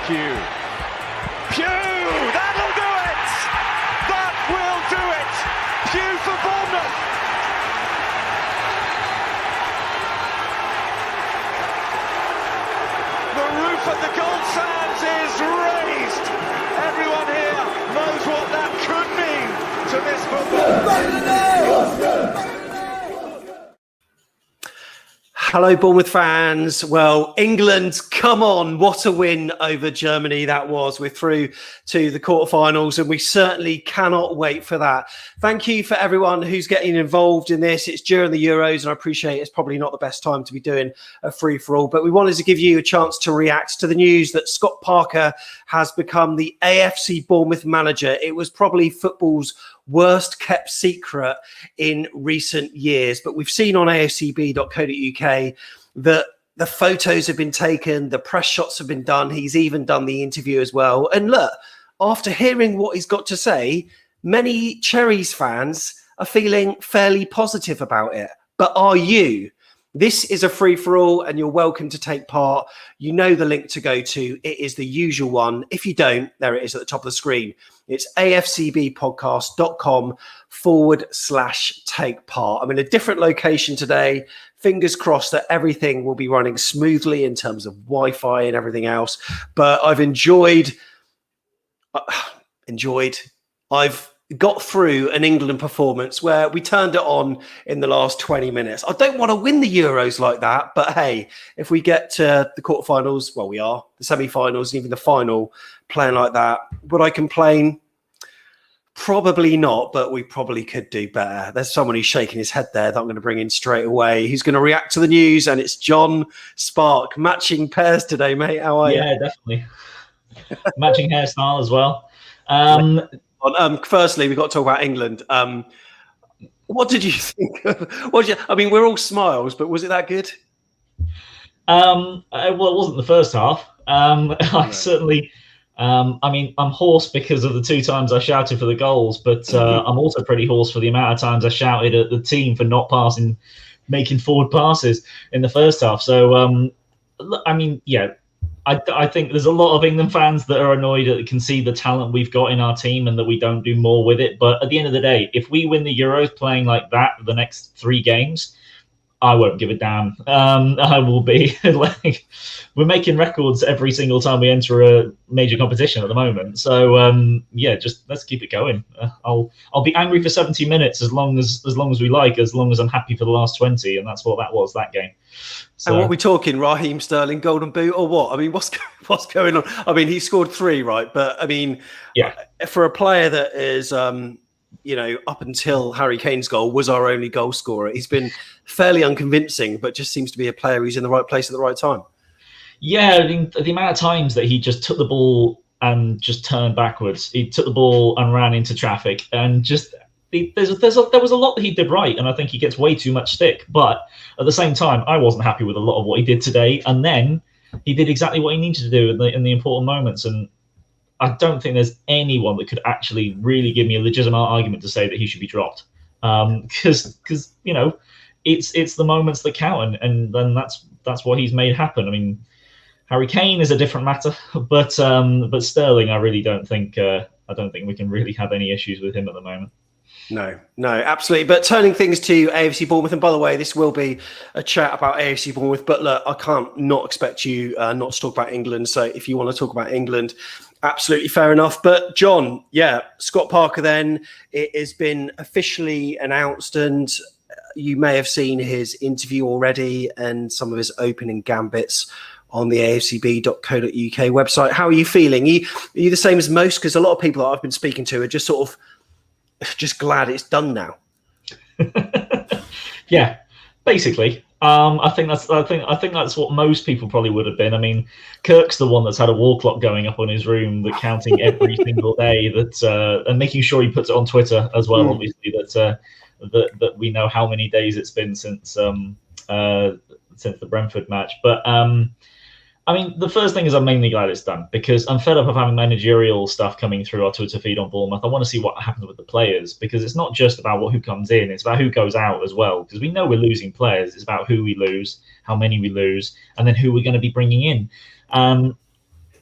Hugh. That'll do it! That will do it! Hugh for Bournemouth! The roof of the Gold Sands is raised! Everyone here knows what that could mean to this football. Hello, Bournemouth fans. Well, England, come on. What a win over Germany that was. We're through to the quarterfinals and we certainly cannot wait for that. Thank you for everyone who's getting involved in this. It's during the Euros and I appreciate it's probably not the best time to be doing a free-for-all, but we wanted to give you a chance to react to the news that Scott Parker has become the AFC Bournemouth manager. It was probably football's worst kept secret in recent years, but we've seen on AFCB.co.uk that the photos have been taken, the press shots have been done, he's even done the interview as well. And look, after hearing what he's got to say, many Cherries fans are feeling fairly positive about it. But are you? This is a free-for-all and you're welcome to take part. You know the link to go to. It is the usual one. If you don't, there it is at the top of the screen. It's afcbpodcast.com/take part. I'm in a different location today. Fingers crossed that everything will be running smoothly in terms of Wi-Fi and everything else. But I've enjoyed. I've got through an England performance where we turned it on in the last 20 minutes. I don't want to win the Euros like that, but hey, if we get to the quarterfinals, well, we are, the semi-finals, and even the final, playing like that, would I complain? Probably not, but we probably could do better. There's someone who's shaking his head there that I'm going to bring in straight away. He's going to react to the news, and it's John Spark. Matching pairs today, mate. How are you? Yeah, definitely. Matching hairstyle as well. Firstly, we've got to talk about England. What did you think? I mean, we're all smiles, but was it that good? Well, it wasn't the first half. I certainly, I mean, I'm hoarse because of the 2 times I shouted for the goals, but I'm also pretty hoarse for the amount of times I shouted at the team for not making forward passes in the first half. So, I mean, yeah. I think there's a lot of England fans that are annoyed that can see the talent we've got in our team and that we don't do more with it. But at the end of the day, if we win the Euros playing like that the next 3 games, I won't give a damn. I will be like, we're making records every single time we enter a major competition at the moment. So yeah, just let's keep it going. I'll be angry for 70 minutes as long as we like, as long as I'm happy for the last 20, and that's what that was, that game. So, and what are we talking? Raheem Sterling Golden Boot or what? I mean, what's going on? I mean, he scored 3, right? But I mean, yeah, for a player that is, you know, up until Harry Kane's goal was our only goal scorer, he's been fairly unconvincing, but just seems to be a player who's in the right place at the right time. Yeah, I mean, the amount of times that he just took the ball and just turned backwards, he took the ball and ran into traffic, and just there was a lot that he did right, and I think he gets way too much stick. But at the same time, I wasn't happy with a lot of what he did today, and then he did exactly what he needed to do in the important moments. And I don't think there's anyone that could actually really give me a legitimate argument to say that he should be dropped, because you know, it's the moments that count, and then that's what he's made happen. I mean, Harry Kane is a different matter, but Sterling, I really don't think we can really have any issues with him at the moment. No, absolutely. But turning things to AFC Bournemouth, and by the way, this will be a chat about AFC Bournemouth, but look, I can't not expect you not to talk about England. So if you want to talk about England, absolutely fair enough. But John, yeah, Scott Parker then, it has been officially announced, and you may have seen his interview already and some of his opening gambits on the afcb.co.uk website. How are you feeling? Are you the same as most? Because a lot of people that I've been speaking to are just sort of just glad it's done now. Yeah, basically. I think that's what most people probably would have been. I mean, Kirk's the one that's had a wall clock going up on his room, that counting every single day, that and making sure he puts it on Twitter as well. Obviously, that we know how many days it's been since the Brentford match. But I mean, the first thing is I'm mainly glad it's done, because I'm fed up of having managerial stuff coming through our Twitter feed on Bournemouth. I want to see what happens with the players, because it's not just about who comes in, it's about who goes out as well, because we know we're losing players. It's about who we lose, how many we lose, and then who we're going to be bringing in.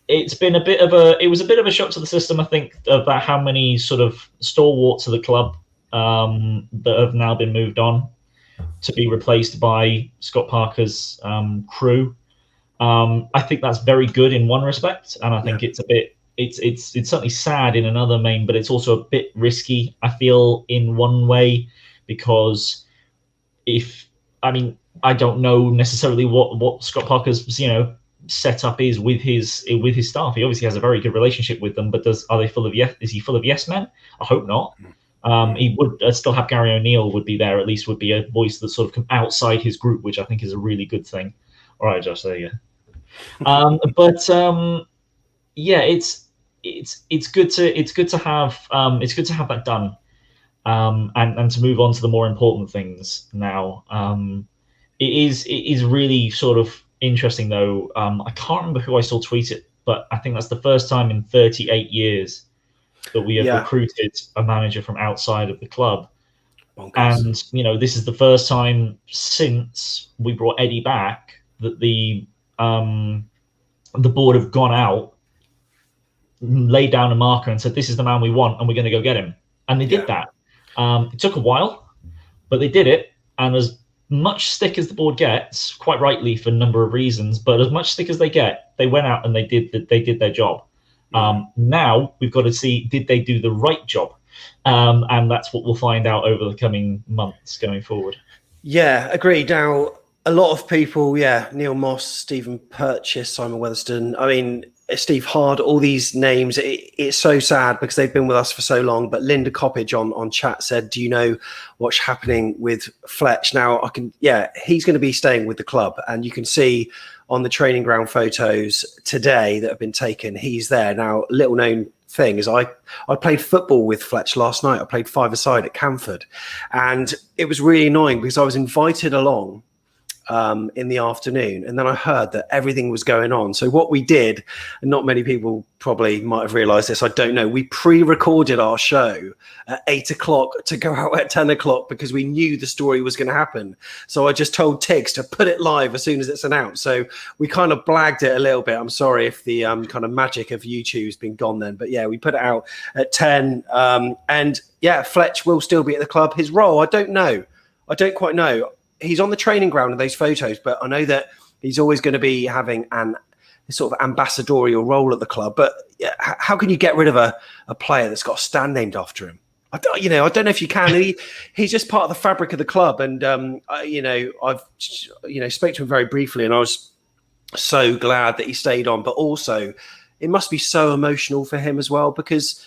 it's been it was a bit of a shock to the system, I think, about how many sort of stalwarts of the club that have now been moved on to be replaced by Scott Parker's crew. I think that's very good in one respect, and I think it's a bit it's certainly sad in another main, but it's also a bit risky, I feel, in one way, because I don't know necessarily what Scott Parker's setup is with his staff. He obviously has a very good relationship with them, but is he full of yes men? I hope not. He would still have Gary O'Neill would be there, at least would be a voice that's sort of come outside his group, which I think is a really good thing. All right, Josh, there you go. It's good to have that done, and to move on to the more important things now. It is really sort of interesting, though. I can't remember who I saw tweet it, but I think that's the first time in 38 years that we have recruited a manager from outside of the club. Bonkers. And this is the first time since we brought Eddie back that the board have gone out, laid down a marker, and said, "This is the man we want, and we're going to go get him." And they did that. It took a while, but they did it. And as much stick as the board gets, quite rightly for a number of reasons, but as much stick as they get, they went out and they did their job. Now we've got to see, did they do the right job? And that's what we'll find out over the coming months going forward. Yeah, agreed. Now, a lot of people, Neil Moss, Stephen Purchase, Simon Weatherston, Steve Hard, all these names, it's so sad because they've been with us for so long. But Linda Coppage on chat said, do you know what's happening with Fletch? Now, he's going to be staying with the club. And you can see on the training ground photos today that have been taken, he's there. Now, little known thing is I played football with Fletch last night. I played five-a-side at Camford. And it was really annoying because I was invited along in the afternoon, and then I heard that everything was going on. So what we did, and not many people probably might have realized this, I don't know, we pre-recorded our show at 8:00 to go out at 10:00 because we knew the story was going to happen. So I just told Tiggs to put it live as soon as it's announced. So we kind of blagged it a little bit. I'm sorry if the kind of magic of YouTube's been gone then, but we put it out at 10. Fletch will still be at the club. His role, I don't quite know. He's on the training ground in those photos, but I know that he's always going to be having a sort of ambassadorial role at the club. But how can you get rid of a player that's got a stand named after him? I don't know if you can. He's just part of the fabric of the club. And, I've spoke to him very briefly, and I was so glad that he stayed on. But also, it must be so emotional for him as well, because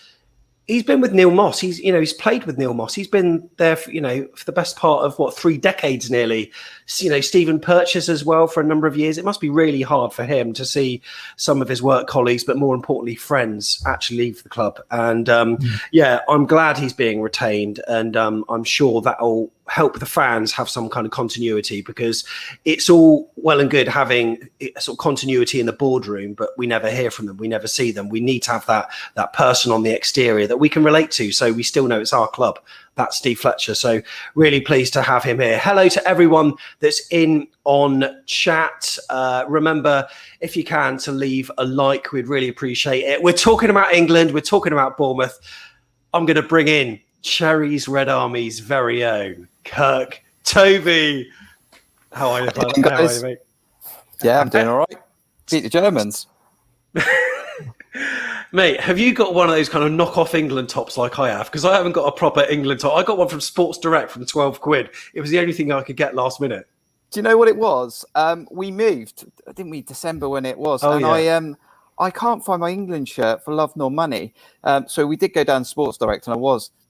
he's been with Neil Moss. He's played with Neil Moss. He's been there for the best part of 3 decades nearly. Stephen Purchase as well for a number of years. It must be really hard for him to see some of his work colleagues, but more importantly, friends actually leave the club. And I'm glad he's being retained, and I'm sure that'll help the fans have some kind of continuity, because it's all well and good having a sort of continuity in the boardroom, but we never hear from them, we never see them. We need to have that person on the exterior that we can relate to, so we still know it's our club. That's Steve Fletcher. So really pleased to have him here. Hello to everyone that's in on chat. Remember, if you can, to leave a like, we'd really appreciate it. We're talking about England, we're talking about Bournemouth. I'm going to bring in Cherries Red Army's very own Kirk Toby. How are you, mate? Yeah, I'm doing all right. Beat the Germans. Mate, have you got one of those kind of knockoff England tops like I have? Because I haven't got a proper England top. I got one from Sports Direct from 12 quid. It was the only thing I could get last minute. Do you know what it was? We moved, didn't we, December when it was? I can't find my England shirt for love nor money. So we did go down to Sports Direct, and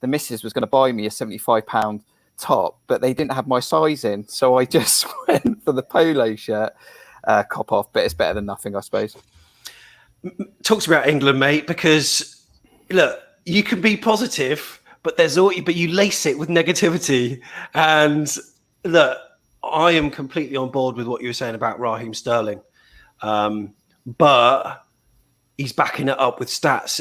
the missus was going to buy me a £75 top, but they didn't have my size in. So I just went for the polo shirt, cop off, but it's better than nothing, I suppose. Talk to me about England, mate, because look, you can be positive, but you lace it with negativity. And look, I am completely on board with what you were saying about Raheem Sterling, but he's backing it up with stats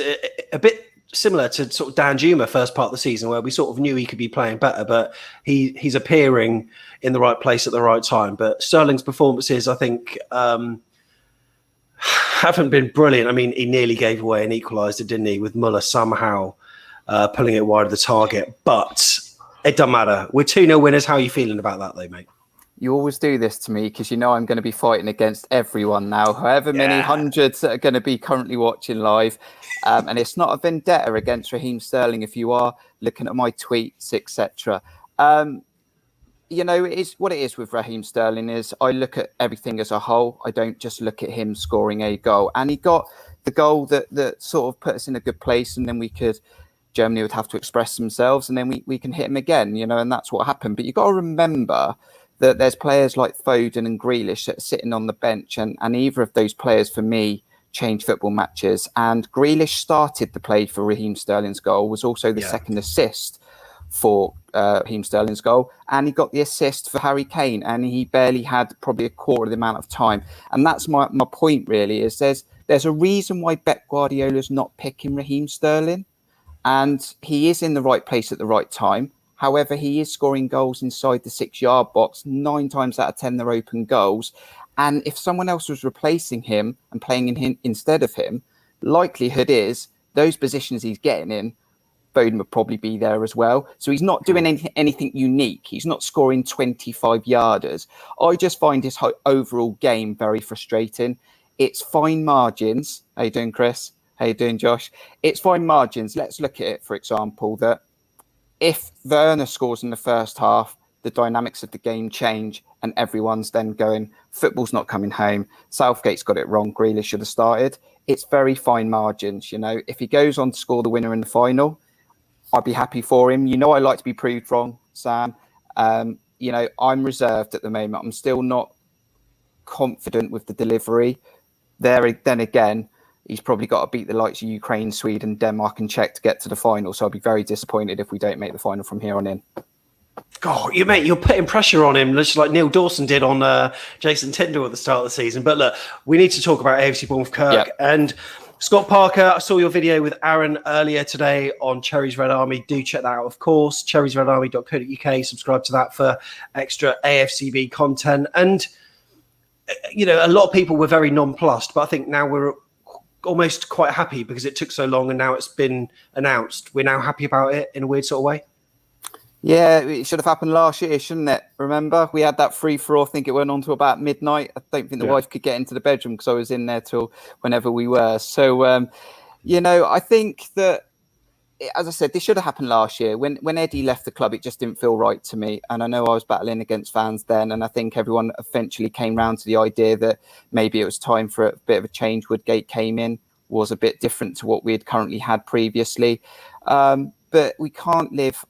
a bit similar to sort of Danjuma first part of the season, where we sort of knew he could be playing better, but he's appearing in the right place at the right time. But Sterling's performances, I think, haven't been brilliant. I mean, he nearly gave away an equaliser, didn't he, with Muller somehow pulling it wide of the target. But it doesn't matter. We're 2-0 winners. How are you feeling about that, though, mate? You always do this to me because you know I'm going to be fighting against everyone now, however many hundreds that are going to be currently watching live. And it's not a vendetta against Raheem Sterling if you are looking at my tweets, etc. You know, it is what it is with Raheem Sterling is I look at everything as a whole. I don't just look at him scoring a goal. And he got the goal that sort of put us in a good place, and then Germany would have to express themselves, and then we can hit him again, you know, and that's what happened. But you've got to remember that there's players like Foden and Grealish that are sitting on the bench, and either of those players, for me, change football matches. And Grealish started the play for Raheem Sterling's goal, was also the second assist for Raheem Sterling's goal, and he got the assist for Harry Kane, and he barely had probably a quarter of the amount of time. And that's my point, really, is there's a reason why Pep Guardiola's not picking Raheem Sterling, and he is in the right place at the right time. However, he is scoring goals inside the 6-yard box. 9 times out of 10, they're open goals. And if someone else was replacing him and playing in him instead of him, likelihood is those positions he's getting in, Foden would probably be there as well. So he's not doing anything unique. He's not scoring 25-yarders. I just find his overall game very frustrating. It's fine margins. How you doing, Chris? How you doing, Josh? It's fine margins. Let's look at it, for example, that if Werner scores in the first half, the dynamics of the game change and everyone's then going, football's not coming home. Southgate's got it wrong. Grealish should have started. It's very fine margins, you know. If he goes on to score the winner in the final, I'd be happy for him. You know, I like to be proved wrong, Sam. You know, I'm reserved at the moment. I'm still not confident with the delivery. Then again, he's probably got to beat the likes of Ukraine, Sweden, Denmark and Czech to get to the final. So I'll be very disappointed if we don't make the final from here on in. God, you're putting pressure on him, just like Neil Dawson did on Jason Tindall at the start of the season. But look, we need to talk about AFC Bournemouth Kirk. And Scott Parker, I saw your video with Aaron earlier today on Cherries Red Army. Do check that out, of course. cherriesredarmy.co.uk. Subscribe to that for extra AFCB content. And, you know, a lot of people were very nonplussed, but I think now we're almost quite happy because it took so long and now it's been announced. We're now happy about it in a weird sort of way. Yeah, it should have happened last year, shouldn't it? Remember, we had that free-for-all. I think it went on to about midnight. I don't think the wife could get into the bedroom because I was in there till whenever we were. So, you know, I think that, as I said, this should have happened last year. When Eddie left the club, it just didn't feel right to me. And I know I was battling against fans then. And I think everyone eventually came round to the idea that maybe it was time for a bit of a change. Woodgate came in, was a bit different to what we had currently had previously. But we can't live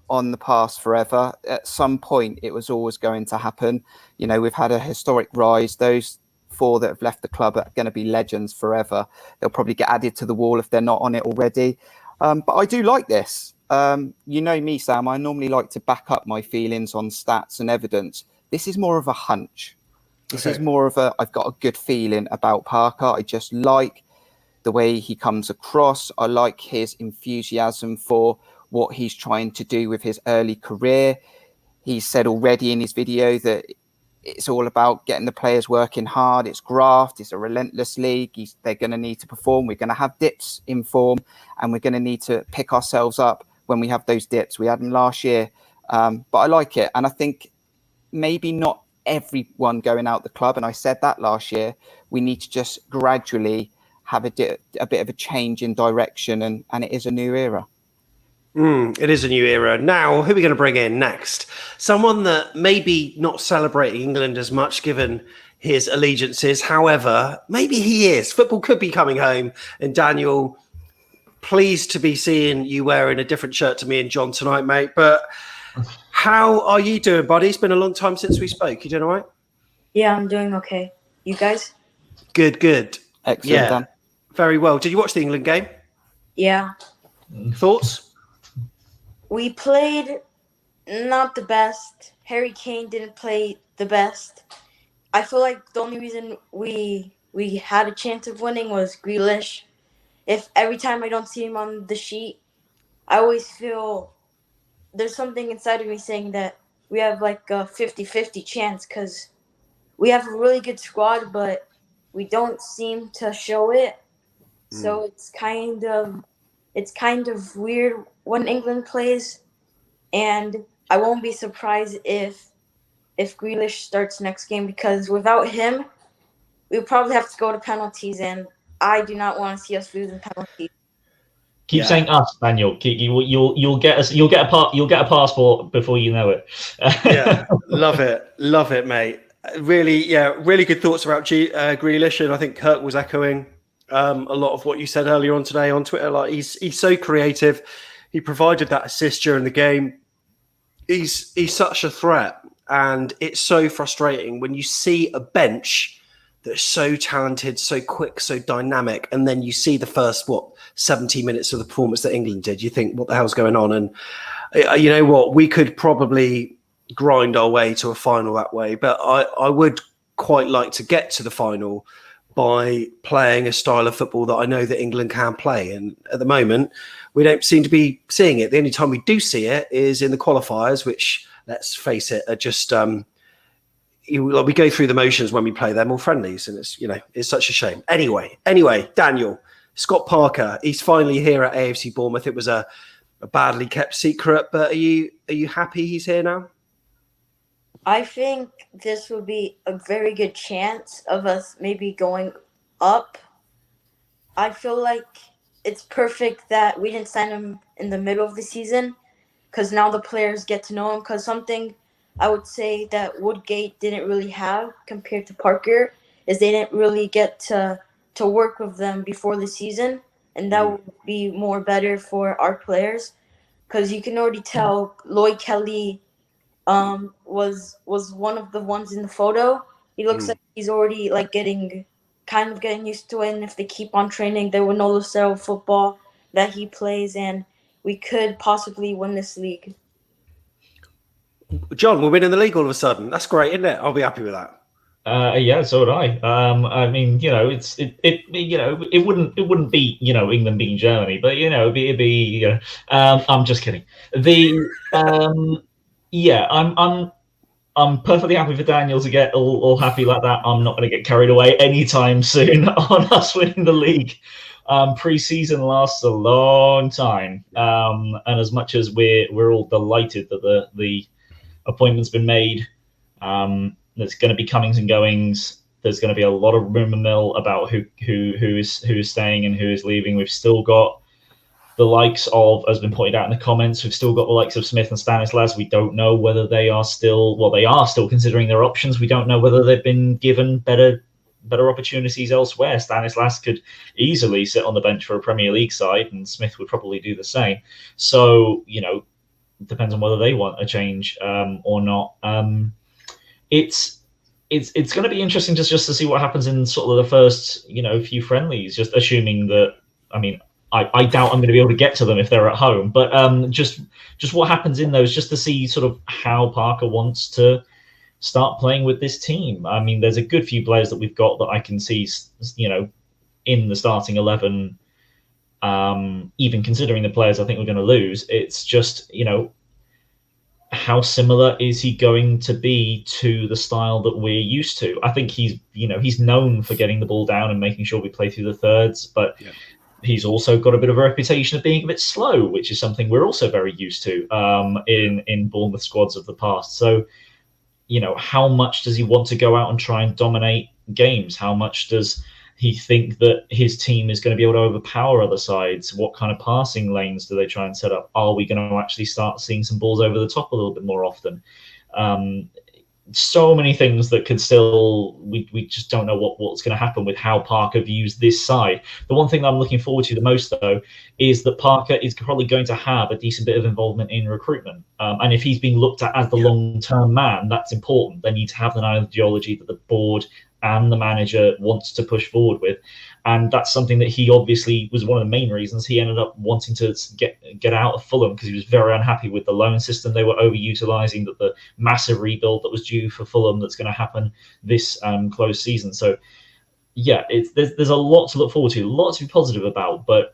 on the past forever. At some point, it was always going to happen. You know, we've had a historic rise. Those 4 that have left the club are going to be legends forever. They'll probably get added to the wall if they're not on it already. But I do like this. You know me, Sam. I normally like to back up my feelings on stats and evidence. This is more of a hunch. This is more of I've got a good feeling about Parker. I just like the way he comes across. I like his enthusiasm for what he's trying to do with his early career. He said already in his video that it's all about getting the players working hard. It's graft. It's a relentless league. They're going to need to perform. We're going to have dips in form, and we're going to need to pick ourselves up when we have those dips. We had them last year, but I like it. And I think maybe not everyone going out the club, and I said that last year, we need to just gradually have a bit of a change in direction, and it is a new era. It is a new era. Now, who are we going to bring in next? Someone that maybe not celebrating England as much given his allegiances. However, maybe he is. Football could be coming home. And Daniel, pleased to be seeing you wearing a different shirt to me and John tonight, mate. But how are you doing, buddy? It's been a long time since we spoke. You doing all right? Yeah, I'm doing okay. You guys? Good. Excellent, yeah, Dan. Very well. Did you watch the England game? Yeah. Thoughts? We played not the best. Harry Kane didn't play the best. I feel like the only reason we had a chance of winning was Grealish. If every time I don't see him on the sheet, I always feel there's something inside of me saying that we have like a 50-50 chance because we have a really good squad, but we don't seem to show it. So it's kind of weird when England plays, and I won't be surprised if Grealish starts next game, because without him, we'll probably have to go to penalties, and I do not want to see us losing penalties. Keep saying us, Daniel. You'll get us. You'll get a passport before you know it. Yeah, love it, mate. Really good thoughts about Grealish, and I think Kirk was echoing a lot of what you said earlier on today on Twitter. Like he's so creative. He provided that assist during the game. He's such a threat, and it's so frustrating when you see a bench that's so talented, so quick, so dynamic, and then you see the first 70 minutes of the performance that England did. You think, what the hell's going on? And you know what, we could probably grind our way to a final that way, but I would quite like to get to the final by playing a style of football that I know that England can play. And at the moment, we don't seem to be seeing it. The only time we do see it is in the qualifiers, which, let's face it, are just we go through the motions when we play them all friendlies, and it's such a shame. Anyway, Daniel, Scott Parker, he's finally here at AFC Bournemouth. It was a badly kept secret, but are you happy he's here now? I think this will be a very good chance of us maybe going up. I feel like it's perfect that we didn't sign him in the middle of the season, because now the players get to know him. Because something I would say that Woodgate didn't really have compared to Parker is they didn't really get to work with them before the season, and that would be more better for our players, because you can already tell Lloyd Kelly was one of the ones in the photo. He looks like he's already getting used to it, and if they keep on training, they will know the style of football that he plays, and we could possibly win this league. John, we're winning the league all of a sudden. That's great, isn't it? I'll be happy with that. Yeah, so would I. I mean, it wouldn't be England beating Germany, but it'd be I'm just kidding. I'm perfectly happy for Daniel to get all happy like that. I'm not going to get carried away anytime soon on us winning the league. Pre-season lasts a long time, and as much as we're all delighted that the appointment's been made, there's going to be comings and goings. There's going to be a lot of rumor mill about who is staying and who is leaving. We've still got the likes of, as been pointed out in the comments, we've still got the likes of Smith and Stanislas. We don't know whether they are still considering their options. We don't know whether they've been given better opportunities elsewhere. Stanislas could easily sit on the bench for a Premier League side, and Smith would probably do the same. So, depends on whether they want a change or not. It's going to be interesting just to see what happens in sort of the first few friendlies. Just assuming that, I doubt I'm going to be able to get to them if they're at home, but just what happens in those, just to see sort of how Parker wants to start playing with this team. I mean, there's a good few players that we've got that I can see, in the starting 11. Even considering the players I think we're going to lose, it's just how similar is he going to be to the style that we're used to? I think he's known for getting the ball down and making sure we play through the thirds, but he's also got a bit of a reputation of being a bit slow, which is something we're also very used to in Bournemouth squads of the past. So, how much does he want to go out and try and dominate games? How much does he think that his team is going to be able to overpower other sides? What kind of passing lanes do they try and set up? Are we going to actually start seeing some balls over the top a little bit more often? So many things that could still, we just don't know what's going to happen with how Parker views this side. The one thing that I'm looking forward to the most, though, is that Parker is probably going to have a decent bit of involvement in recruitment. And if he's being looked at as the long-term man, that's important. They need to have an ideology that the board and the manager wants to push forward with. And that's something that he obviously was one of the main reasons he ended up wanting to get out of Fulham, because he was very unhappy with the loan system they were overutilising, that the massive rebuild that was due for Fulham that's going to happen this close season. So, there's a lot to look forward to, a lot to be positive about. But,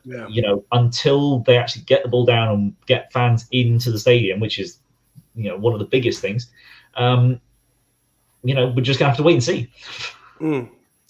until they actually get the ball down and get fans into the stadium, which is, one of the biggest things, we're just going to have to wait and see.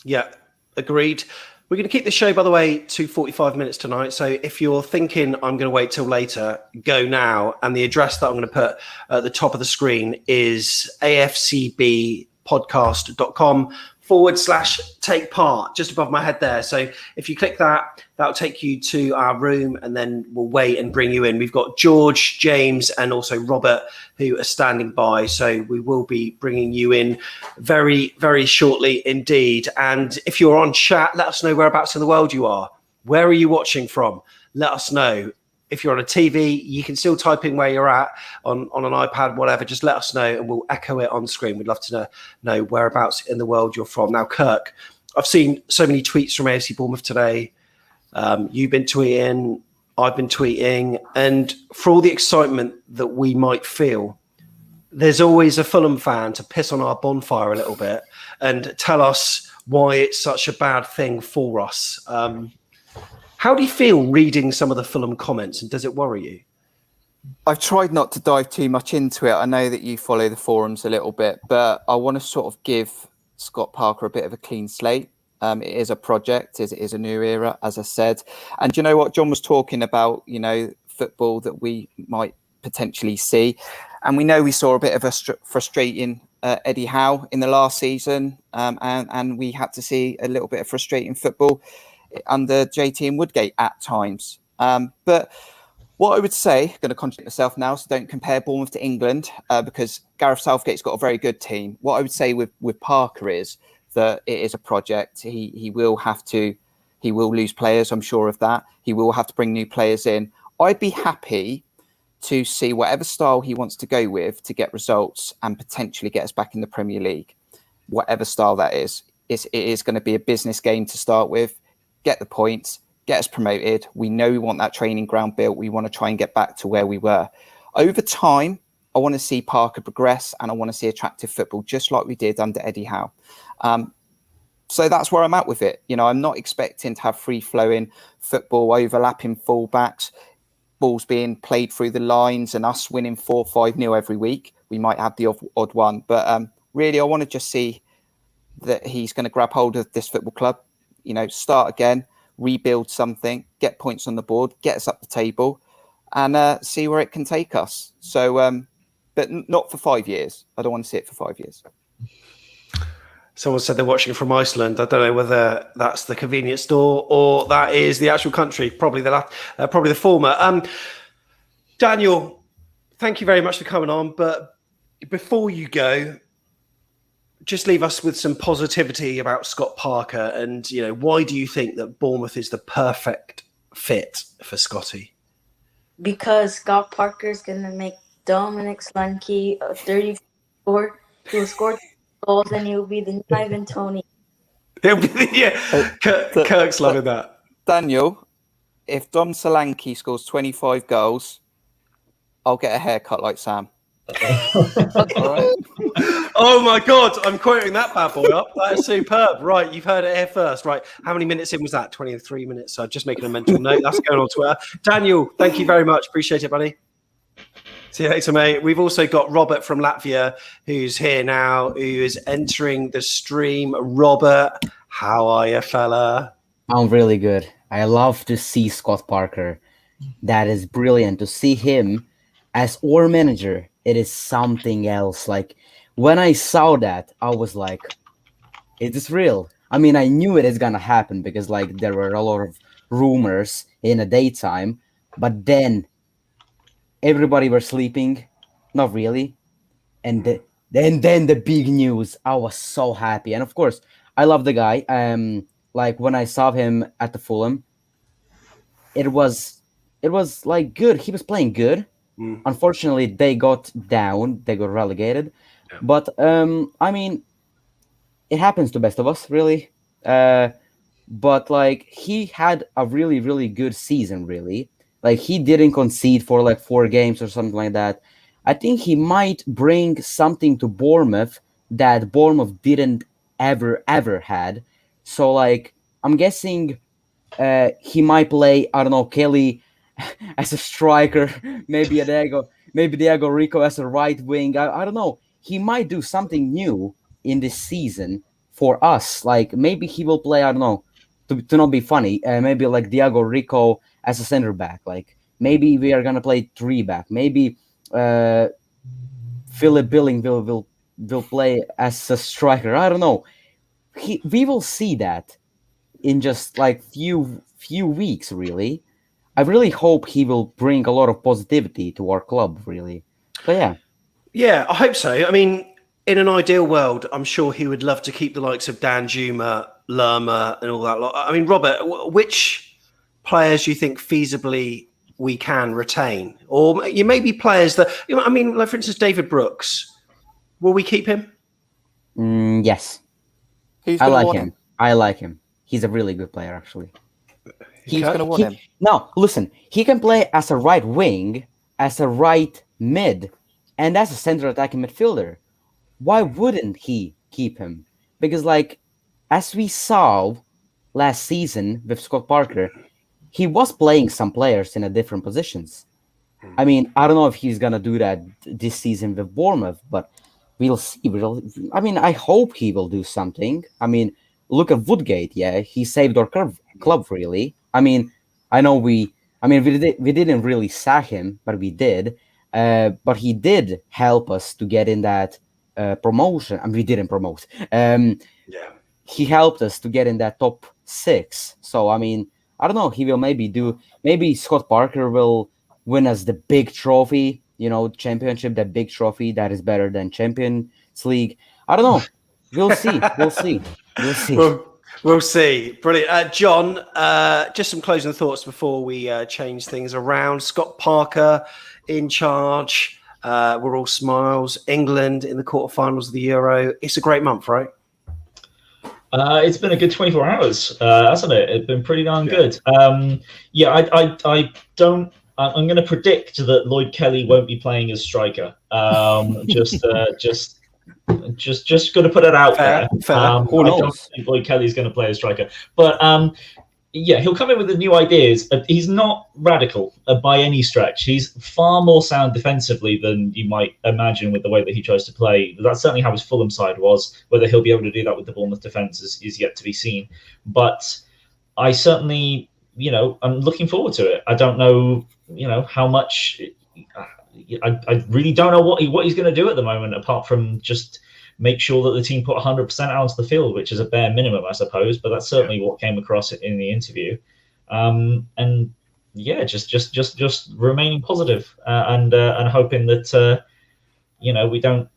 Yeah. Agreed. We're going to keep the show, by the way, to 45 minutes tonight. So if you're thinking I'm going to wait till later, go now. And the address that I'm going to put at the top of the screen is afcbpodcast.com/take part, just above my head there. So if you click that, that'll take you to our room, and then we'll wait and bring you in. We've got George, James, and also Robert who are standing by. So we will be bringing you in very, very shortly indeed. And if you're on chat, let us know whereabouts in the world you are. Where are you watching from? Let us know. If you're on a TV, you can still type in where you're at on an iPad, whatever. Just let us know and we'll echo it on screen. We'd love to know whereabouts in the world you're from. Now, Kirk, I've seen so many tweets from AFC Bournemouth today. You've been tweeting, I've been tweeting. And for all the excitement that we might feel, there's always a Fulham fan to piss on our bonfire a little bit and tell us why it's such a bad thing for us. How do you feel reading some of the Fulham comments, and does it worry you? I've tried not to dive too much into it. I know that you follow the forums a little bit, but I want to sort of give Scott Parker a bit of a clean slate. It is a project, it is a new era, as I said. And you know what? John was talking about, football that we might potentially see. And we know we saw a bit of a frustrating Eddie Howe in the last season. And we had to see a little bit of frustrating football under JT and Woodgate at times. But what I would say, going to contradict myself now, so don't compare Bournemouth to England, because Gareth Southgate's got a very good team. What I would say with Parker is that it is a project. He will lose players, I'm sure of that. He will have to bring new players in. I'd be happy to see whatever style he wants to go with to get results and potentially get us back in the Premier League, whatever style that is. It is going to be a business game to start with. Get the points, get us promoted. We know we want that training ground built. We want to try and get back to where we were. Over time, I want to see Parker progress and I want to see attractive football, just like we did under Eddie Howe. So that's where I'm at with it. I'm not expecting to have free-flowing football, overlapping fullbacks, balls being played through the lines and us winning 4-5-0 every week. We might have the odd one. But really, I want to just see that he's going to grab hold of this football club, start again, rebuild something, get points on the board, get us up the table and see where it can take us. So, but not for 5 years. I don't want to see it for 5 years. Someone said they're watching from Iceland. I don't know whether that's the convenience store or that is the actual country. Probably the former. Daniel, thank you very much for coming on. But before you go, just leave us with some positivity about Scott Parker. And, why do you think that Bournemouth is the perfect fit for Scotty? Because Scott Parker is going to make Dominic Solanke 34. He will score goals and he'll be the new Ivan Toney. Kirk's loving that. Daniel, if Dom Solanke scores 25 goals, I'll get a haircut like Sam. All right. Oh my God, I'm quoting that bad boy up. That is superb. Right, you've heard it here first. Right, how many minutes in was that? 23 minutes. So just making a mental note. That's going on Twitter. Daniel, thank you very much. Appreciate it, buddy. See you later, mate. We've also got Robert from Latvia who's here now, who is entering the stream. Robert, how are you, fella? I'm really good. I love to see Scott Parker. That is brilliant. To see him as our manager, it is something else. Like, when I saw that, I was like, is this real? I mean, I knew it is going to happen because, there were a lot of rumors in the daytime. But then everybody were sleeping. Not really. And then the big news. I was so happy. And, of course, I love the guy. When I saw him at the Fulham, it was good. He was playing good. Unfortunately, they got down. They got relegated. Yeah. But, I mean, it happens to best of us, really. But, he had a really, really good season, really. He didn't concede for, 4 games or something like that. I think he might bring something to Bournemouth that Bournemouth didn't ever had. So, I'm guessing he might play, I don't know, Kelly as a striker, maybe Diego Rico as a right wing. I don't know. He might do something new in this season for us. Like maybe he will play, I don't know, to not be funny, maybe like Diego Rico as a center back. Like maybe we are gonna play 3 back. Maybe Philip Billing will play as a striker. I don't know. We will see that in just like few weeks, really. I really hope he will bring a lot of positivity to our club, really. But yeah. Yeah, I hope so. I mean, in an ideal world, I'm sure he would love to keep the likes of Danjuma, Lerma, and all that lot. I mean, Robert, which players do you think feasibly we can retain? Or you may be players that, I mean, like for instance, David Brooks. Will we keep him? Yes. I like him. He's a really good player, actually. He's going to want him. No, listen. He can play as a right wing, as a right mid, and as a center attacking midfielder. Why wouldn't he keep him? Because, like, as we saw last season with Scott Parker, he was playing some players in a different positions. I mean, I don't know if he's gonna do that this season with Bournemouth, but we'll see. I mean, I hope he will do something. I mean, look at Woodgate. Yeah, he saved our club really. I mean, I know we didn't really sack him, but we did. But he did help us to get in that promotion. I mean, we didn't promote. He helped us to get in that top 6. So, I mean, I don't know. He will maybe Scott Parker will win us the big trophy, championship, that big trophy that is better than Champions League. I don't know. We'll see. We'll see. Brilliant. John, just some closing thoughts before we change things around. Scott Parker in charge. We're all smiles. England in the quarterfinals of the Euro. It's a great month, right? It's been a good 24 hours, hasn't it? It's been pretty darn good. I don't. I'm going to predict that Lloyd Kelly won't be playing as striker. Just going to put it out there. I don't think Lloyd Kelly is going to play as striker, but he'll come in with the new ideas. He's not radical by any stretch. He's far more sound defensively than you might imagine with the way that he chose to play. That's certainly how his Fulham side was. Whether he'll be able to do that with the Bournemouth defence is yet to be seen. But I certainly, I'm looking forward to it. I don't know, how much. I really don't know what he's going to do at the moment, apart from just make sure that the team put 100% out onto the field, which is a bare minimum, I suppose. But that's certainly what came across in the interview. Just remaining positive, and hoping that we don't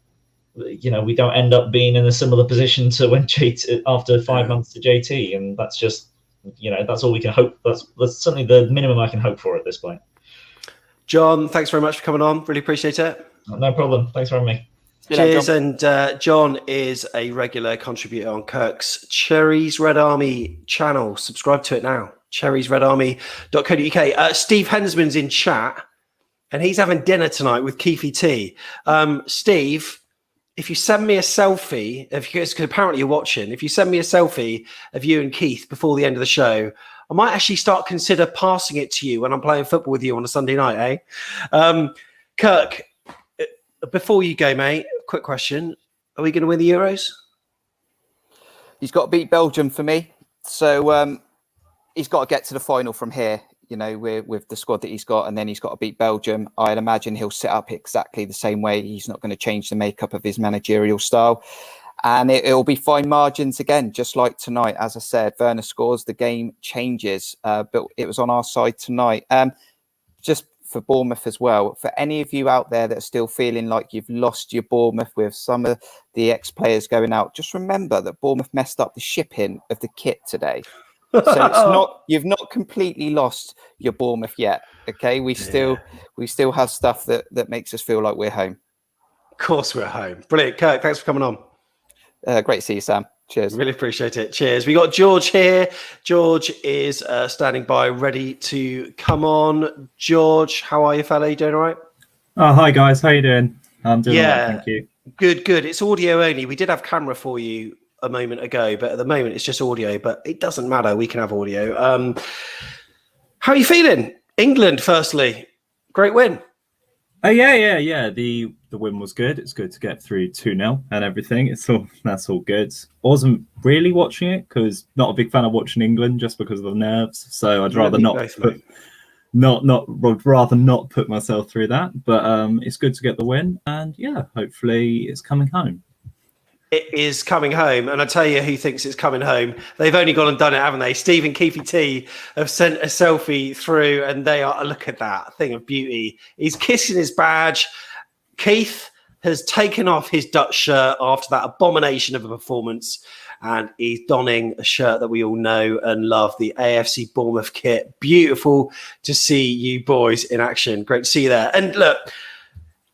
end up being in a similar position to when JT after 5 months to JT, and that's just that's all we can hope. That's certainly the minimum I can hope for at this point. John, thanks very much for coming on. Really appreciate it. No problem. Thanks for having me. Cheers. And John is a regular contributor on Kirk's Cherries Red Army channel. Subscribe to it now. cherriesredarmy.co.uk. Steve Hensman's in chat, and he's having dinner tonight with Keefy T. Steve, if you send me a selfie, because apparently you're watching, if you send me a selfie of you and Keith before the end of the show, I might actually consider passing it to you when I'm playing football with you on a Sunday night, Kirk, before you go, mate, quick question. Are we going to win the Euros? He's got to beat Belgium for me. So he's got to get to the final from here, with the squad that he's got, and then he's got to beat Belgium. I'd imagine he'll set up exactly the same way. He's not going to change the makeup of his managerial style. And it'll be fine margins again, just like tonight. As I said, Werner scores, the game changes, but it was on our side tonight. Just for Bournemouth as well, for any of you out there that are still feeling like you've lost your Bournemouth with some of the ex-players going out, just remember that Bournemouth messed up the shipping of the kit today. So you've not completely lost your Bournemouth yet. Okay, we still have stuff that makes us feel like we're home. Of course we're home. Brilliant. Kirk, thanks for coming on. Great to see you, Sam. Cheers. Really appreciate it. Cheers. We got George here. George is standing by, ready to come on. George, how are you, fella? You doing all right? Oh, hi, guys. How you doing? I'm doing all right, thank you. Good. It's audio only. We did have camera for you a moment ago, but at the moment it's just audio, but it doesn't matter. We can have audio. How are you feeling? England, firstly. Great win. Oh yeah. The win was good. It's good to get through 2-0 and everything. That's all good. I wasn't really watching it because not a big fan of watching England just because of the nerves. So I'd rather rather not put myself through that. But it's good to get the win, and yeah, hopefully it's coming home. It is coming home, and I tell you who thinks it's coming home. They've only gone and done it, haven't they? Steve and Keefy T have sent a selfie through, and they are, look at that thing of beauty. He's kissing his badge. Keith has taken off his Dutch shirt after that abomination of a performance, and he's donning a shirt that we all know and love, the AFC Bournemouth kit. Beautiful to see you boys in action. Great to see you there. And look,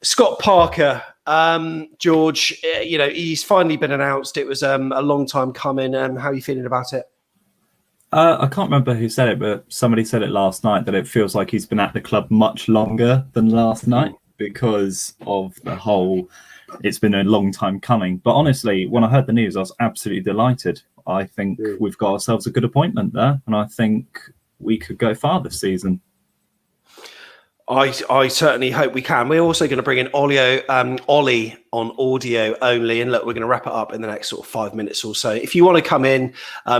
Scott Parker, George, he's finally been announced. It was a long time coming. How are you feeling about it? I can't remember who said it, but somebody said it last night that it feels like he's been at the club much longer than last night because of the whole, it's been a long time coming. But honestly, when I heard the news, I was absolutely delighted. I think we've got ourselves a good appointment there, and I think we could go far this season. I certainly hope we can. We're also going to bring in Ollie on audio only. And look, we're going to wrap it up in the next sort of 5 minutes or so. If you want to come in,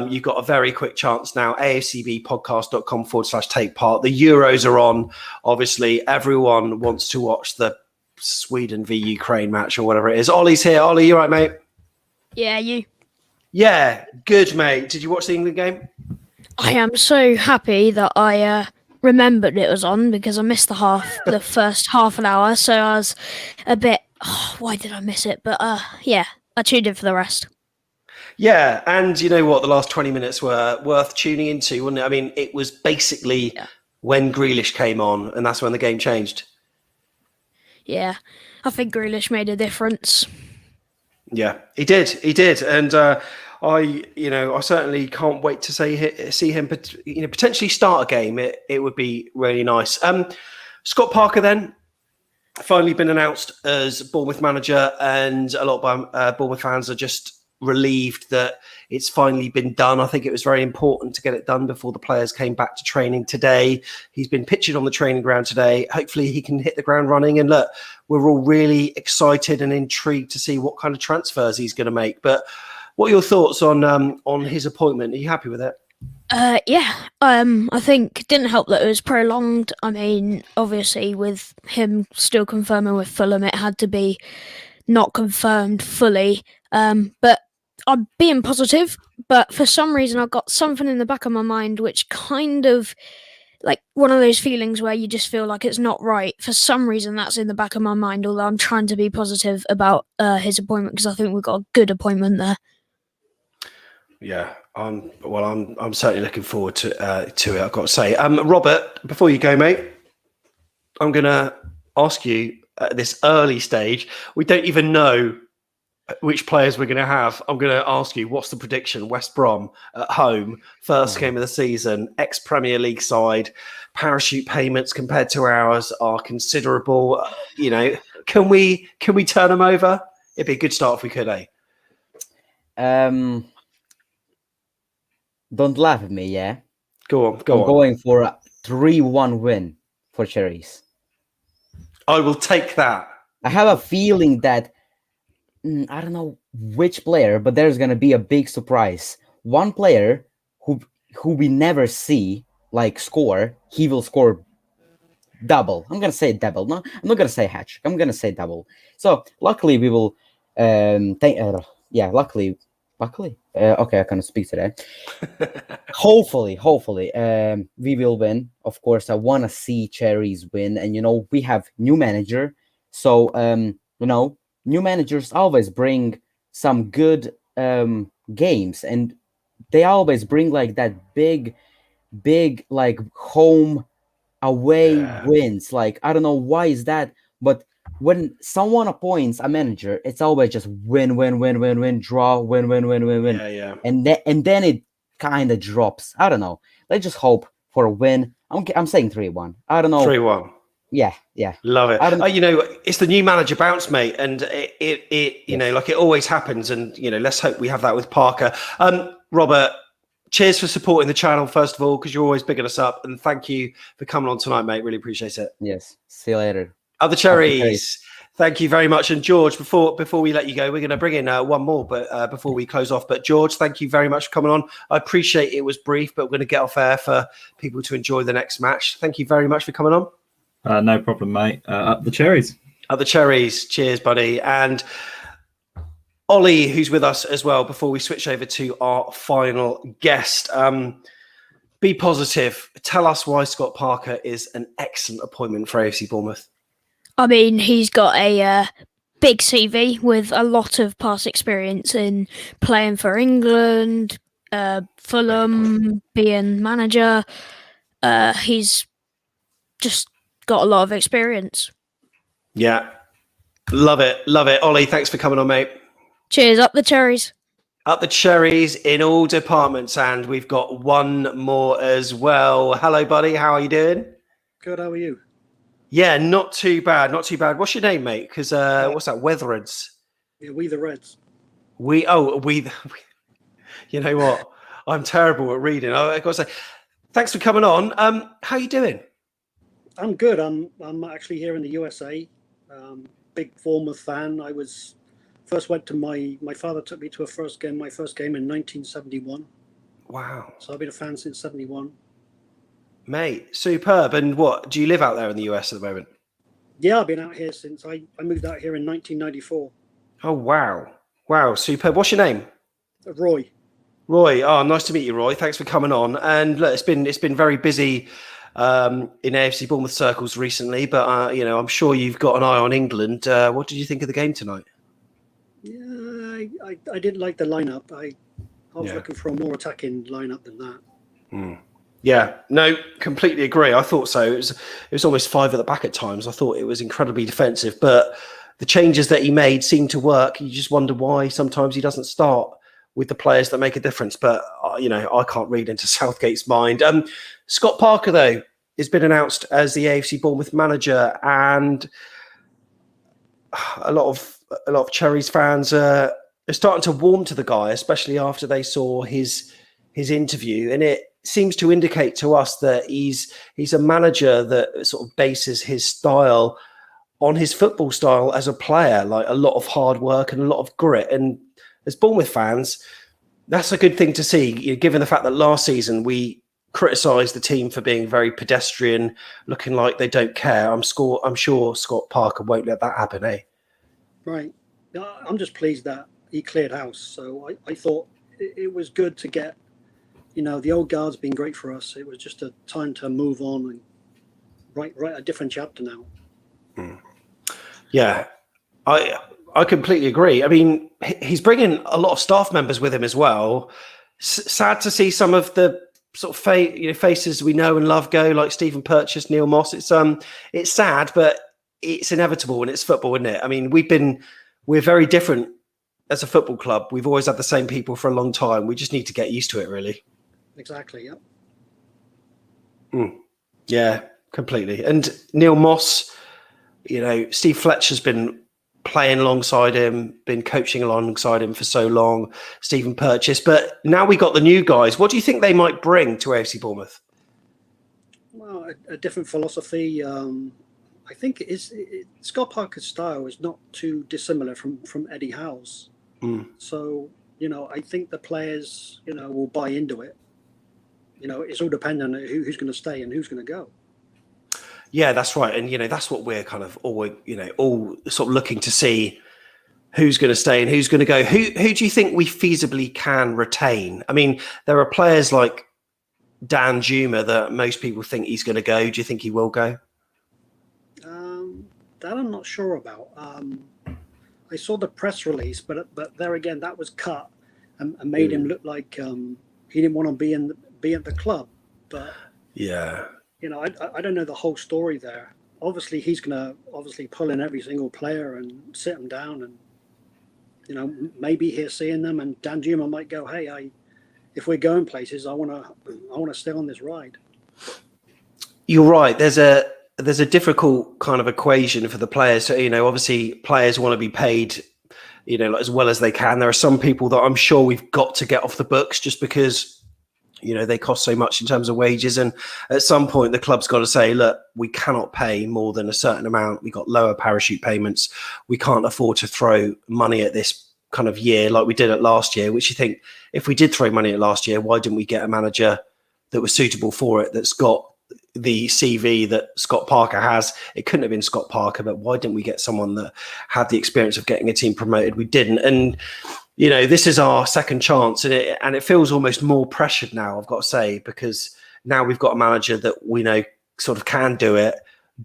you've got a very quick chance now. AFCBpodcast.com/take part. The Euros are on. Obviously, everyone wants to watch the Sweden v Ukraine match or whatever it is. Ollie's here. Ollie, you all right, mate? Yeah, you? Yeah, good, mate. Did you watch the England game? I am so happy that I remembered it was on because I missed the first half an hour, so I was a bit, why did I miss it? But yeah, I tuned in for the rest. Yeah, and you know what? The last 20 minutes were worth tuning into, wasn't it? I mean, it was basically when Grealish came on, and that's when the game changed. Yeah, I think Grealish made a difference. Yeah, he did, and I certainly can't wait to see him potentially start a game. It would be really nice. Scott Parker then finally been announced as Bournemouth manager, and a lot of Bournemouth fans are just relieved that it's finally been done. I think it was very important to get it done before the players came back to training today. He's been pictured on the training ground today. Hopefully he can hit the ground running. And look, we're all really excited and intrigued to see what kind of transfers he's going to make. But what are your thoughts on his appointment? Are you happy with it? Yeah. I think it didn't help that it was prolonged. I mean, obviously with him still confirming with Fulham, it had to be not confirmed fully. But I'm being positive, but for some reason I've got something in the back of my mind which kind of like one of those feelings where you just feel like it's not right. For some reason that's in the back of my mind, although I'm trying to be positive about his appointment because I think we've got a good appointment there. Yeah, I'm certainly looking forward to it, I've got to say. Robert, before you go, mate, I'm going to ask you at this early stage, we don't even know which players we're going to have. I'm going to ask you, what's the prediction? West Brom at home, first game of the season, ex-Premier League side, parachute payments compared to ours are considerable. Can we turn them over? It'd be a good start if we could, eh? Don't laugh at me, yeah? Go on. I'm going for a 3-1 win for Cherries. I will take that. I have a feeling that I don't know which player, but there's gonna be a big surprise. One player who we never see score, he will score double. I'm gonna say double. No, I'm not gonna say hatch. I'm gonna say double. So luckily we will. Luckily. Okay, I can't speak today. Hopefully, we will win. Of course, I want to see Cherries win, and we have new manager, so new managers always bring some good games, and they always bring that big home away wins. I don't know why is that, but when someone appoints a manager, it's always just win, draw, win. Yeah. And then it kind of drops. I don't know. Let's just hope for a win. I'm saying 3-1. I don't know. 3-1. Yeah. Love it. It's the new manager bounce, mate, and it like it always happens. And let's hope we have that with Parker. Robert, cheers for supporting the channel first of all, because you're always bigging us up, and thank you for coming on tonight, mate. Really appreciate it. Yes. See you later. Up the cherries. Thank you very much. And George, before we let you go, we're going to bring in one more, but before we close off. But George, thank you very much for coming on. I appreciate it was brief, but we're going to get off air for people to enjoy the next match. Thank you very much for coming on. No problem, mate. Up the cherries. Up the cherries. Cheers, buddy. And Ollie, who's with us as well, before we switch over to our final guest. Be positive. Tell us why Scott Parker is an excellent appointment for AFC Bournemouth. I mean, he's got a big CV with a lot of past experience in playing for England, Fulham, being manager. He's just got a lot of experience. Yeah. Love it. Love it. Ollie, thanks for coming on, mate. Cheers. Up the cherries. Up the cherries in all departments. And we've got one more as well. Hello, buddy. How are you doing? Good. How are you? Yeah, not too bad. Not too bad. What's your name, mate? Because what's that? Weatherids. Yeah, we the Reds. We. You know what? I'm terrible at reading. I got to say, thanks for coming on. How you doing? I'm good. I'm actually here in the USA. Big Bournemouth fan. I was first went to my father took me to my first game in 1971. Wow. So I've been a fan since 71. Mate, superb. And what, do you live out there in the US at the moment? Yeah, I've been out here since I moved out here in 1994. Oh, wow. Wow, superb. What's your name? Roy. Roy. Oh, nice to meet you, Roy. Thanks for coming on. And look, it's been very busy in AFC Bournemouth circles recently, but I'm sure you've got an eye on England. What did you think of the game tonight? Yeah, I didn't like the lineup. I was looking for a more attacking lineup than that. Yeah, no, completely agree. I thought so. It was almost five at the back at times. I thought it was incredibly defensive, but the changes that he made seemed to work. You just wonder why sometimes he doesn't start with the players that make a difference. But, I can't read into Southgate's mind. Scott Parker, though, has been announced as the AFC Bournemouth manager, and a lot of Cherries fans are starting to warm to the guy, especially after they saw his interview, and it seems to indicate to us that he's a manager that sort of bases his style on his football style as a player, like a lot of hard work and a lot of grit. And as Bournemouth fans, that's a good thing to see, given the fact that last season we criticised the team for being very pedestrian, looking like they don't care. I'm sure Scott Parker won't let that happen, eh? Right. I'm just pleased that he cleared house. So I thought it was good to get, the old guard's been great for us. It was just a time to move on and write a different chapter now. Yeah, I completely agree. I mean, he's bringing a lot of staff members with him as well. Sad to see some of the sort of faces we know and love go, like Stephen Purchase, Neill Moss. It's sad, but it's inevitable, and it's football, isn't it? I mean, we're very different as a football club. We've always had the same people for a long time. We just need to get used to it, really. Exactly. Yeah. Yeah, completely. And Neill Moss, Steve Fletcher's been playing alongside him, been coaching alongside him for so long. Stephen Purchase, but now we got the new guys. What do you think they might bring to AFC Bournemouth? Well, a different philosophy. I think Scott Parker's style is not too dissimilar from Eddie Howe's. So, I think the players, will buy into it. It's all dependent on who's going to stay and who's going to go. Yeah, that's right. And, that's what we're kind of all sort of looking to see, who's going to stay and who's going to go. Who do you think we feasibly can retain? I mean, there are players like Danjuma that most people think he's going to go. Do you think he will go? That I'm not sure about. I saw the press release, but there again, that was cut and made him look like he didn't want to be at the club. But yeah, I don't know the whole story there. Obviously, he's going to pull in every single player and sit them down, and maybe he's seeing them. And Danjuma might go, "Hey, if we're going places, I want to stay on this ride." You're right. There's a difficult kind of equation for the players. So, obviously players want to be paid, as well as they can. There are some people that I'm sure we've got to get off the books just because, they cost so much in terms of wages. And at some point, the club's got to say, look, we cannot pay more than a certain amount. We got lower parachute payments. We can't afford to throw money at this kind of year like we did at last year, which you think if we did throw money at last year, why didn't we get a manager that was suitable for it, that's got the CV that Scott Parker has? It couldn't have been Scott Parker, but why didn't we get someone that had the experience of getting a team promoted? We didn't. And this is our second chance, and it feels almost more pressured now, I've got to say, because now we've got a manager that we know sort of can do it,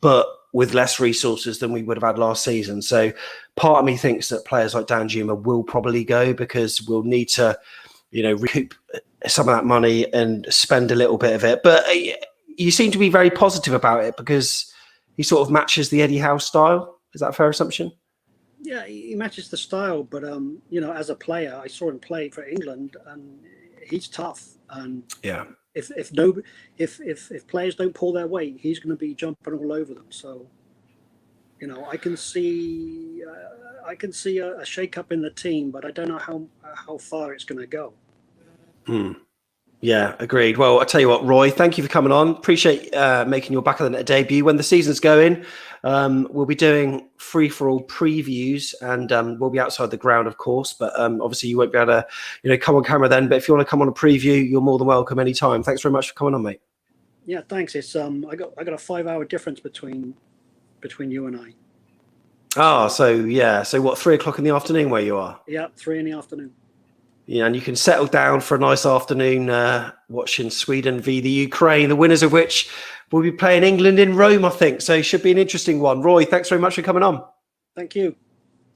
but with less resources than we would have had last season. So part of me thinks that players like Danjuma will probably go, because we'll need to, recoup some of that money and spend a little bit of it. But you seem to be very positive about it because he sort of matches the Eddie Howe style. Is that a fair assumption? Yeah, he matches the style, but as a player, I saw him play for England, and he's tough. And yeah, if players don't pull their weight, he's going to be jumping all over them. So, I can see a shake-up in the team, but I don't know how far it's going to go. Yeah, agreed. Well, I'll tell you what, Roy, thank you for coming on. Appreciate making your back of the net debut. When the season's going, we'll be doing free-for-all previews, and we'll be outside the ground, of course. But obviously, you won't be able to, come on camera then. But if you want to come on a preview, you're more than welcome anytime. Thanks very much for coming on, mate. Yeah, thanks. It's I got a 5-hour difference between you and I. Oh, so what? 3 o'clock in the afternoon where you are? Yeah, 3 in the afternoon. Yeah, and you can settle down for a nice afternoon watching Sweden v the Ukraine, the winners of which will be playing England in Rome, I think. So it should be an interesting one. Roy, thanks very much for coming on. Thank you.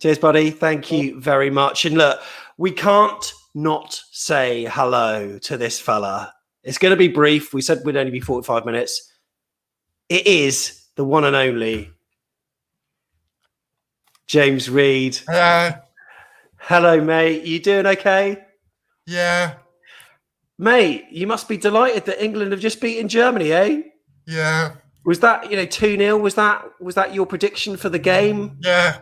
Cheers, buddy. Thank you very much. And look, we can't not say hello to this fella. It's going to be brief. We said we'd only be 45 minutes. It is the one and only James Reed. Hello. Hello, mate. You doing okay? Yeah. Mate, you must be delighted that England have just beaten Germany, eh? Yeah. Was that, 2-0? Was that your prediction for the game? Yeah.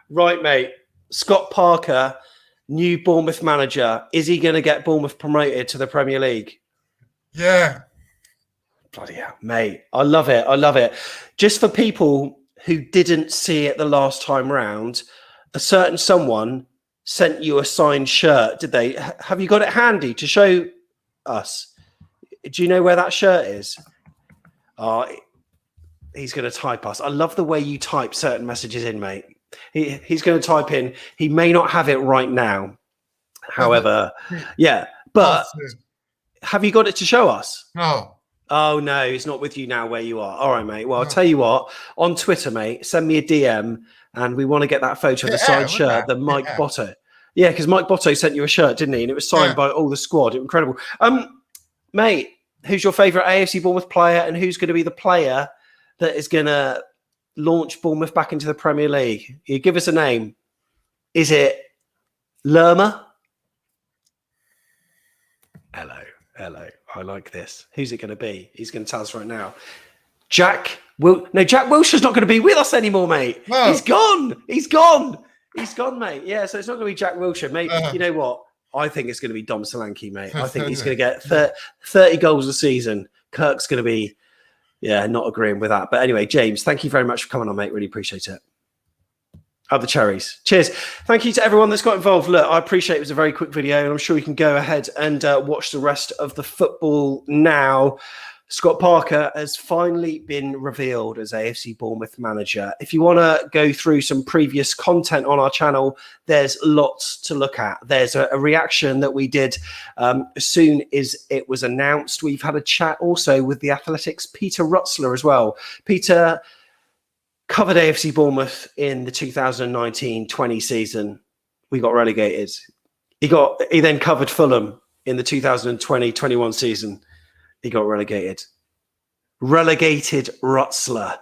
Right, mate. Scott Parker, new Bournemouth manager. Is he going to get Bournemouth promoted to the Premier League? Yeah. Bloody hell, mate. I love it. I love it. Just for people who didn't see it the last time round, a certain someone sent you a signed shirt, did they? Have you got it handy to show us? Do you know where that shirt is? Oh, he's going to type us. I love the way you type certain messages in, mate. He's going to type in. He may not have it right now. However, yeah. But have you got it to show us? No. Oh, no, it's not with you now where you are. All right, mate. Well, I'll tell you what. On Twitter, mate, send me a DM. And we want to get that photo of the signed shirt that Mike Botto. Yeah, because Mike Botto sent you a shirt, didn't he? And it was signed by all the squad. Incredible. Mate, who's your favourite AFC Bournemouth player, and who's going to be the player that is going to launch Bournemouth back into the Premier League? You give us a name. Is it Lerma? Hello. I like this. Who's it going to be? He's going to tell us right now. Jack Wilshere's not going to be with us anymore, mate. No. He's gone, mate. Yeah, so it's not going to be Jack Wilshere, mate. You know what? I think it's going to be Dom Solanke, mate. I think he's going to get 30 goals a season. Kirk's going to be, not agreeing with that. But anyway, James, thank you very much for coming on, mate. Really appreciate it. The Cherries. Cheers. Thank you to everyone that's got involved. Look, I appreciate it was a very quick video, and I'm sure you can go ahead and watch the rest of the football now. Scott Parker has finally been revealed as AFC Bournemouth manager. If you want to go through some previous content on our channel, there's lots to look at. There's a reaction that we did as soon as it was announced. We've had a chat also with the Athletic's Peter Rutzler as well. Peter covered AFC Bournemouth in the 2019-20 season. We got relegated. He then covered Fulham in the 2020-21 season. He got relegated. Relegated Rutzler.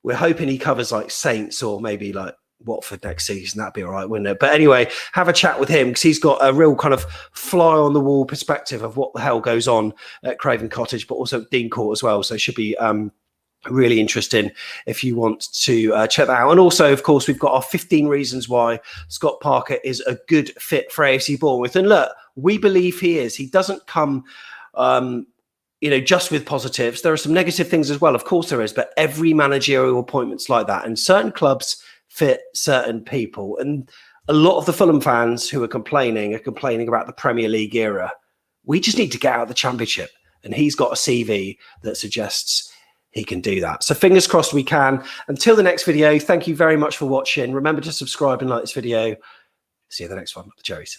We're hoping he covers like Saints or maybe like Watford next season. That'd be all right, wouldn't it? But anyway, have a chat with him because he's got a real kind of fly on the wall perspective of what the hell goes on at Craven Cottage, but also at Dean Court as well. So it should be Really interesting if you want to check that out. And also, of course, we've got our 15 reasons why Scott Parker is a good fit for AFC Bournemouth. And look, we believe he is. He doesn't come, just with positives. There are some negative things as well. Of course there is, but every managerial appointment's like that. And certain clubs fit certain people. And a lot of the Fulham fans who are complaining about the Premier League era. We just need to get out of the Championship. And he's got a CV that suggests he can do that. So fingers crossed we can. Until the next video, thank you very much for watching. Remember to subscribe and like this video. See you in the next one. The Cherries.